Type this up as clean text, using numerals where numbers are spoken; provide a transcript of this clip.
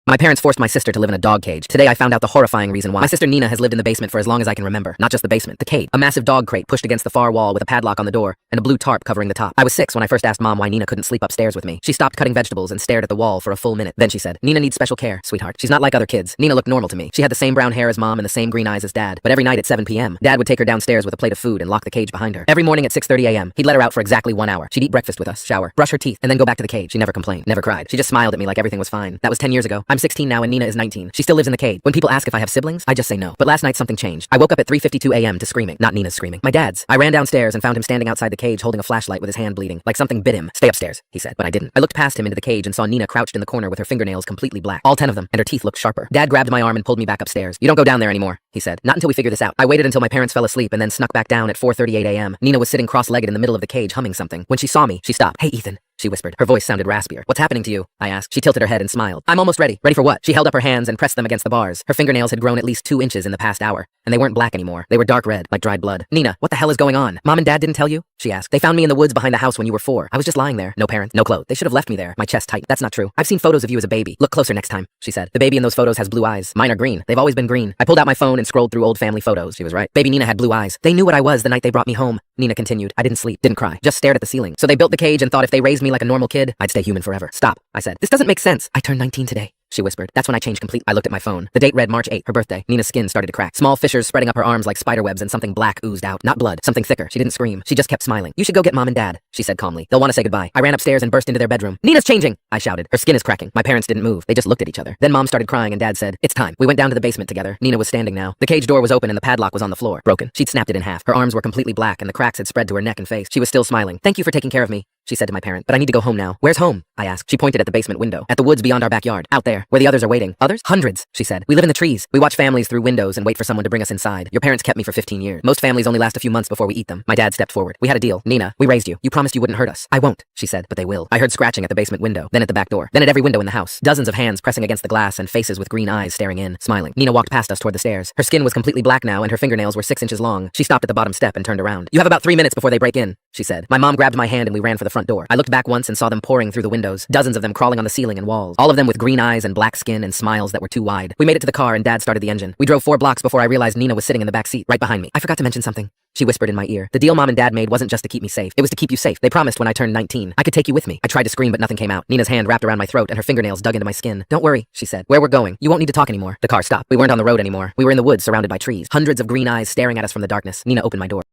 My parents forced my sister to live in a dog cage. Today I found out the horrifying reason why. My sister Nina has lived in the basement for as long as I can remember. Not just the basement, the cage. A massive dog crate pushed against the far wall with a padlock on the door and a blue tarp covering the top. I was 6 when I first asked Mom why Nina couldn't sleep upstairs with me. She stopped cutting vegetables and stared at the wall for a full minute. Then she said, "Nina needs special care, sweetheart. She's not like other kids." Nina looked normal to me. She had the same brown hair as Mom and the same green eyes as Dad. But every night at 7 p.m., Dad would take her downstairs with a plate of food and lock the cage behind her. Every morning at 6:30 a.m., he'd let her out for exactly 1 hour. She'd eat breakfast with us, shower, brush her teeth, and then go back to the cage. She never complained, never cried. She just smiled at me like everything was fine. That was 10 years ago. I'm 16 now and Nina is 19. She still lives in the cage. When people ask if I have siblings, I just say no. But last night something changed. I woke up at 3:52 a.m. to screaming. Not Nina's screaming. My dad's. I ran downstairs and found him standing outside the cage holding a flashlight with his hand bleeding, like something bit him. "Stay upstairs," he said, but I didn't. I looked past him into the cage and saw Nina crouched in the corner with her fingernails completely black. All 10 of them, and her teeth looked sharper. Dad grabbed my arm and pulled me back upstairs. "You don't go down there anymore," he said. "Not until we figure this out." I waited until my parents fell asleep and then snuck back down at 4:38 a.m. Nina was sitting cross-legged in the middle of the cage humming something. When she saw me, she stopped. "Hey, Ethan," she whispered. Her voice sounded raspier. "What's happening to you?" I asked. She tilted her head and smiled. "I'm almost ready." "Ready for what?" She held up her hands and pressed them against the bars. Her fingernails had grown at least 2 inches in the past hour, and they weren't black anymore. They were dark red, like dried blood. "Nina, what the hell is going on? Mom and Dad didn't tell you?" she asked. "They found me in the woods behind the house when you were 4. I was just lying there. No parents, no clothes. They should have left me there." My chest tightened. "That's not true. I've seen photos of you as a baby. Look closer next time," she said. "The baby in those photos has blue eyes. Mine are green. They've always been green." I pulled out my phone and scrolled through old family photos. She was right. Baby Nina had blue eyes. "They knew what I was the night they brought me home," Nina continued. "I didn't sleep, didn't cry, just stared at the ceiling. So they built the cage and thought if they raised me like a normal kid, I'd stay human forever." "Stop," I said. "This doesn't make sense." "I turned 19 today," she whispered. "That's when I changed completely." I looked at my phone. The date read March 8, her birthday. Nina's skin started to crack. Small fissures spreading up her arms like spiderwebs and something black oozed out. Not blood, something thicker. She didn't scream. She just kept smiling. "You should go get Mom and Dad," she said calmly. "They'll want to say goodbye." I ran upstairs and burst into their bedroom. "Nina's changing," I shouted. "Her skin is cracking." My parents didn't move. They just looked at each other. Then Mom started crying and Dad said, "It's time." We went down to the basement together. Nina was standing now. The cage door was open and the padlock was on the floor, broken. She'd snapped it in half. Her arms were completely black and the cracks had spread to her neck and face. She was still smiling. "Thank you for taking care of me," she said to my parent. "But I need to go home now." "Where's home?" I asked. She pointed at the basement window. "At the woods beyond our backyard. Out there, where the others are waiting." "Others?" "Hundreds," she said. "We live in the trees. We watch families through windows and wait for someone to bring us inside. Your parents kept me for 15 years. Most families only last a few months before we eat them." My dad stepped forward. "We had a deal. Nina, we raised you. You promised you wouldn't hurt us." "I won't," she said, "but they will." I heard scratching at the basement window, then at the back door, then at every window in the house. Dozens of hands pressing against the glass and faces with green eyes staring in, smiling. Nina walked past us toward the stairs. Her skin was completely black now and her fingernails were 6 inches long. She stopped at the bottom step and turned around. "You have about 3 minutes before they break in," she said. My mom grabbed my hand and we ran for the front door. I looked back once and saw them pouring through the windows, dozens of them crawling on the ceiling and walls, all of them with green eyes and black skin and smiles that were too wide. We made it to the car and Dad started the engine. We drove 4 blocks before I realized Nina was sitting in the back seat, right behind me. "I forgot to mention something," she whispered in my ear. "The deal Mom and Dad made wasn't just to keep me safe. It was to keep you safe. They promised when I turned 19, I could take you with me." I tried to scream but nothing came out. Nina's hand wrapped around my throat and her fingernails dug into my skin. "Don't worry," she said. "Where we're going, you won't need to talk anymore." The car stopped. We weren't on the road anymore. We were in the woods surrounded by trees. Hundreds of green eyes staring at us from the darkness. Nina opened my door.